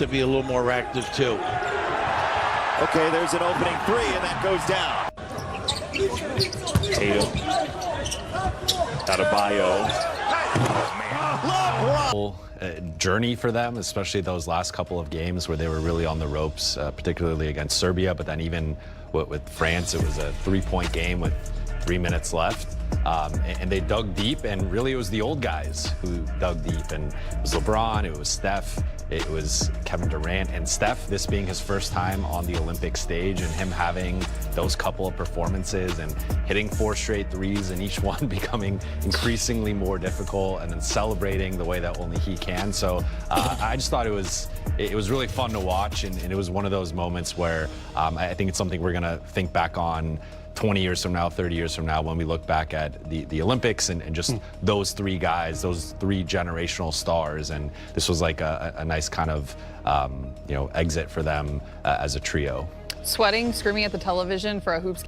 to be a little more active too. Okay, there's an opening three, and that goes down. Tatum. Adebayo. Journey for them, especially those last couple of games where they were really on the ropes, particularly against Serbia, but then even with France, it was a 3-point game with 3 minutes left. And they dug deep, and really it was the old guys who dug deep. And it was LeBron, it was Steph, it was Kevin Durant. And Steph, this being his first time on the Olympic stage, and him having those couple of performances and hitting 4 straight threes, and each one becoming increasingly more difficult, and then celebrating the way that only he can. So I just thought it was really fun to watch, and it was one of those moments where I think it's something we're gonna think back on 20 years from now, 30 years from now, when we look back at the Olympics and just those 3 guys, those 3 generational stars. And this was like a nice kind of exit for them as a trio. Sweating, screaming at the television for a hoops.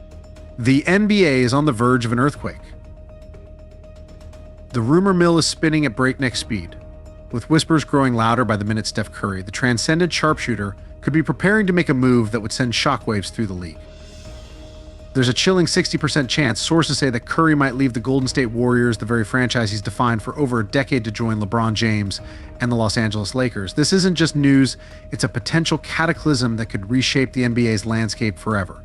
The NBA is on the verge of an earthquake. The rumor mill is spinning at breakneck speed, with whispers growing louder by the minute. Steph Curry, the transcendent sharpshooter, could be preparing to make a move that would send shockwaves through the league. There's a chilling 60% chance, sources say, that Curry might leave the Golden State Warriors, the very franchise he's defined for over a decade, to join LeBron James and the Los Angeles Lakers. This isn't just news, it's a potential cataclysm that could reshape the NBA's landscape forever.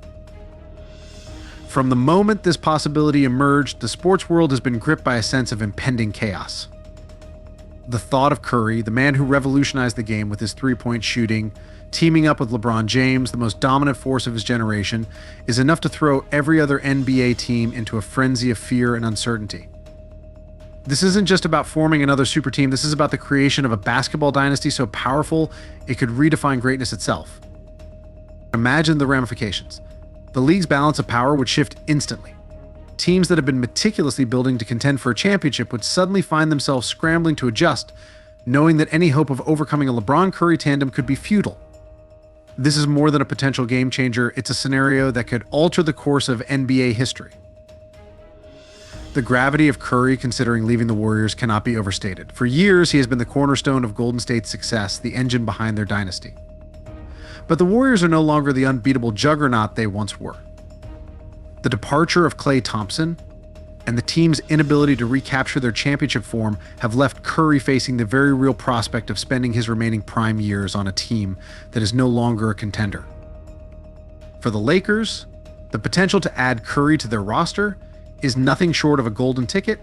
From the moment this possibility emerged, the sports world has been gripped by a sense of impending chaos. The thought of Curry, the man who revolutionized the game with his three-point shooting, teaming up with LeBron James, the most dominant force of his generation, is enough to throw every other NBA team into a frenzy of fear and uncertainty. This isn't just about forming another super team, this is about the creation of a basketball dynasty so powerful it could redefine greatness itself. Imagine the ramifications. The league's balance of power would shift instantly. Teams that have been meticulously building to contend for a championship would suddenly find themselves scrambling to adjust, knowing that any hope of overcoming a LeBron-Curry tandem could be futile. This is more than a potential game changer, it's a scenario that could alter the course of NBA history. The gravity of Curry considering leaving the Warriors cannot be overstated. For years, he has been the cornerstone of Golden State's success, the engine behind their dynasty. But the Warriors are no longer the unbeatable juggernaut they once were. The departure of Klay Thompson and the team's inability to recapture their championship form have left Curry facing the very real prospect of spending his remaining prime years on a team that is no longer a contender. For the Lakers, the potential to add Curry to their roster is nothing short of a golden ticket.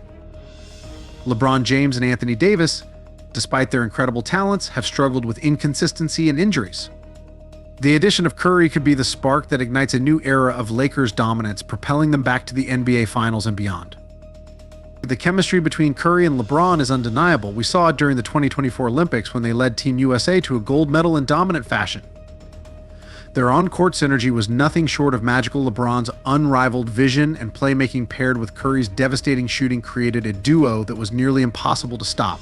LeBron James and Anthony Davis, despite their incredible talents, have struggled with inconsistency and injuries. The addition of Curry could be the spark that ignites a new era of Lakers dominance, propelling them back to the NBA Finals and beyond. The chemistry between Curry and LeBron is undeniable. We saw it during the 2024 Olympics when they led Team USA to a gold medal in dominant fashion. Their on-court synergy was nothing short of magical. LeBron's unrivaled vision and playmaking paired with Curry's devastating shooting created a duo that was nearly impossible to stop.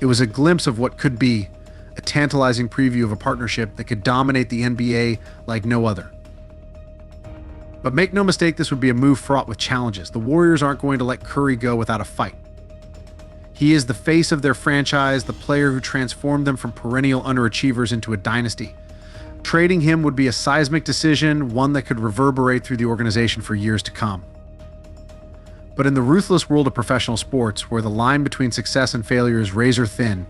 It was a glimpse of what could be, a tantalizing preview of a partnership that could dominate the NBA like no other. But make no mistake, this would be a move fraught with challenges. The Warriors aren't going to let Curry go without a fight. He is the face of their franchise, the player who transformed them from perennial underachievers into a dynasty. Trading him would be a seismic decision, one that could reverberate through the organization for years to come. But in the ruthless world of professional sports, where the line between success and failure is razor thin,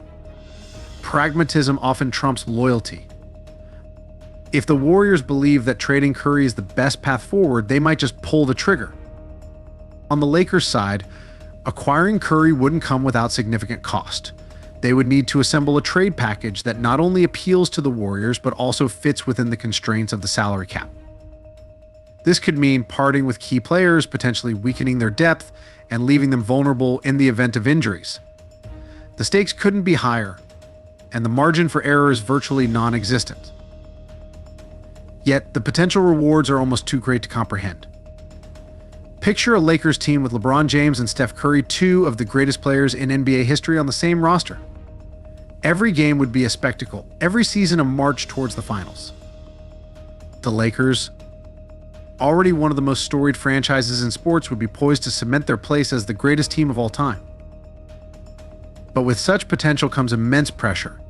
pragmatism often trumps loyalty. If the Warriors believe that trading Curry is the best path forward, they might just pull the trigger. On the Lakers side, acquiring Curry wouldn't come without significant cost. They would need to assemble a trade package that not only appeals to the Warriors, but also fits within the constraints of the salary cap. This could mean parting with key players, potentially weakening their depth, and leaving them vulnerable in the event of injuries. The stakes couldn't be higher, and the margin for error is virtually non-existent. Yet, the potential rewards are almost too great to comprehend. Picture a Lakers team with LeBron James and Steph Curry, two of the greatest players in NBA history, on the same roster. Every game would be a spectacle, every season a march towards the finals. The Lakers, already one of the most storied franchises in sports, would be poised to cement their place as the greatest team of all time. But with such potential comes immense pressure.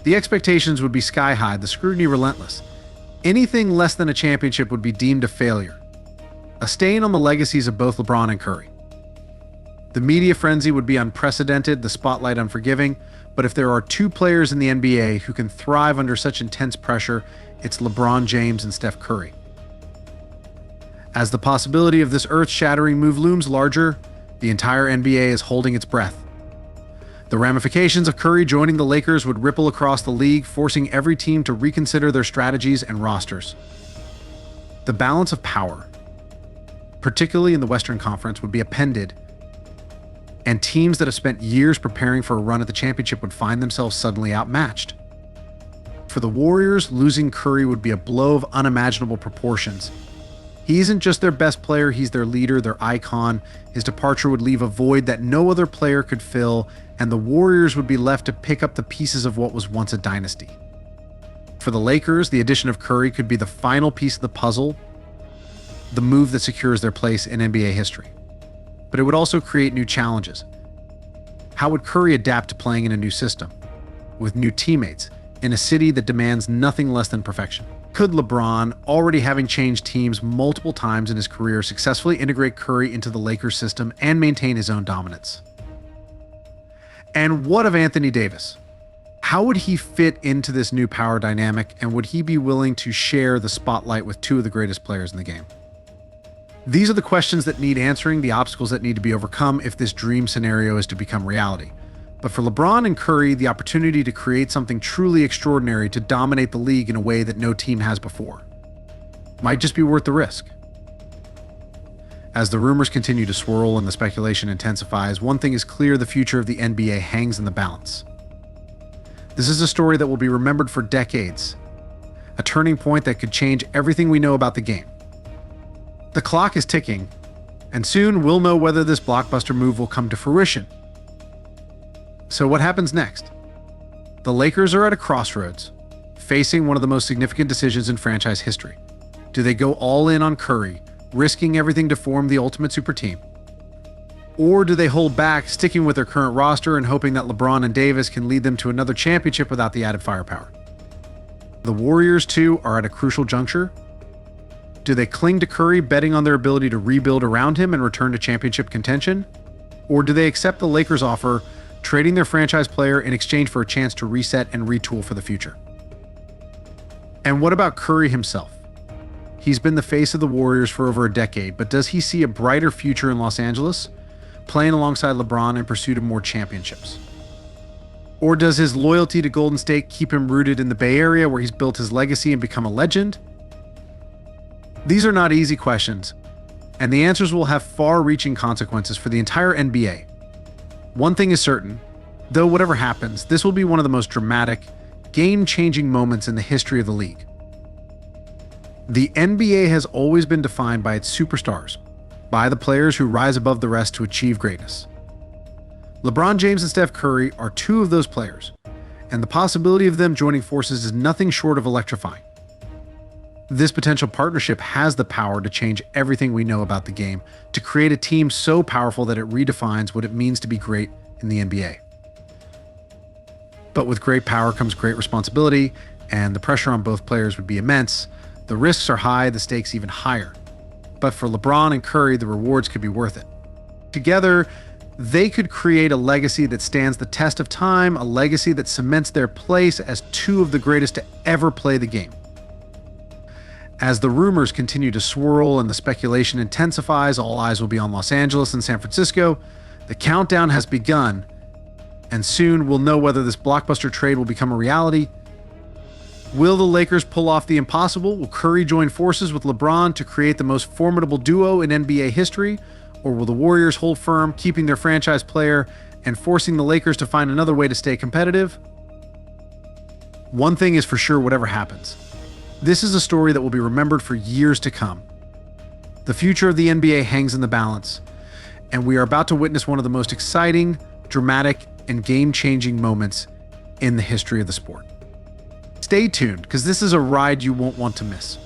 The expectations would be sky high, the scrutiny relentless. Anything less than a championship would be deemed a failure, a stain on the legacies of both LeBron and Curry. The media frenzy would be unprecedented, the spotlight unforgiving, but if there are two players in the NBA who can thrive under such intense pressure, it's LeBron James and Steph Curry. As the possibility of this earth-shattering move looms larger, the entire NBA is holding its breath. The ramifications of Curry joining the Lakers would ripple across the league, forcing every team to reconsider their strategies and rosters. The balance of power, particularly in the Western Conference, would be upended, and teams that have spent years preparing for a run at the championship would find themselves suddenly outmatched. For the Warriors, losing Curry would be a blow of unimaginable proportions. He isn't just their best player, he's their leader, their icon. His departure would leave a void that no other player could fill, and the Warriors would be left to pick up the pieces of what was once a dynasty. For the Lakers, the addition of Curry could be the final piece of the puzzle, the move that secures their place in NBA history. But it would also create new challenges. How would Curry adapt to playing in a new system, with new teammates, in a city that demands nothing less than perfection? Could LeBron, already having changed teams multiple times in his career, successfully integrate Curry into the Lakers system and maintain his own dominance? And what of Anthony Davis? How would he fit into this new power dynamic, and would he be willing to share the spotlight with two of the greatest players in the game? These are the questions that need answering, the obstacles that need to be overcome if this dream scenario is to become reality. But for LeBron and Curry, the opportunity to create something truly extraordinary to dominate the league in a way that no team has before might just be worth the risk. As the rumors continue to swirl and the speculation intensifies, one thing is clear: the future of the NBA hangs in the balance. This is a story that will be remembered for decades, a turning point that could change everything we know about the game. The clock is ticking, and soon we'll know whether this blockbuster move will come to fruition. So what happens next? The Lakers are at a crossroads, facing one of the most significant decisions in franchise history. Do they go all in on Curry, risking everything to form the ultimate super team? Or do they hold back, sticking with their current roster and hoping that LeBron and Davis can lead them to another championship without the added firepower? The Warriors, too, are at a crucial juncture. Do they cling to Curry, betting on their ability to rebuild around him and return to championship contention? Or do they accept the Lakers' offer, trading their franchise player in exchange for a chance to reset and retool for the future? And what about Curry himself? He's been the face of the Warriors for over a decade, but does he see a brighter future in Los Angeles, playing alongside LeBron in pursuit of more championships? Or does his loyalty to Golden State keep him rooted in the Bay Area, where he's built his legacy and become a legend? These are not easy questions, and the answers will have far-reaching consequences for the entire NBA. One thing is certain, though whatever happens, this will be one of the most dramatic, game-changing moments in the history of the league. The NBA has always been defined by its superstars, by the players who rise above the rest to achieve greatness. LeBron James and Steph Curry are two of those players, and the possibility of them joining forces is nothing short of electrifying. This potential partnership has the power to change everything we know about the game, to create a team so powerful that it redefines what it means to be great in the NBA. But with great power comes great responsibility, and the pressure on both players would be immense. The risks are high, the stakes even higher. But for LeBron and Curry, the rewards could be worth it. Together, they could create a legacy that stands the test of time, a legacy that cements their place as two of the greatest to ever play the game. As the rumors continue to swirl and the speculation intensifies, all eyes will be on Los Angeles and San Francisco. The countdown has begun, and soon we'll know whether this blockbuster trade will become a reality. Will the Lakers pull off the impossible? Will Curry join forces with LeBron to create the most formidable duo in NBA history? Or will the Warriors hold firm, keeping their franchise player and forcing the Lakers to find another way to stay competitive? One thing is for sure, whatever happens, this is a story that will be remembered for years to come. The future of the NBA hangs in the balance, and we are about to witness one of the most exciting, dramatic, and game-changing moments in the history of the sport. Stay tuned, because this is a ride you won't want to miss.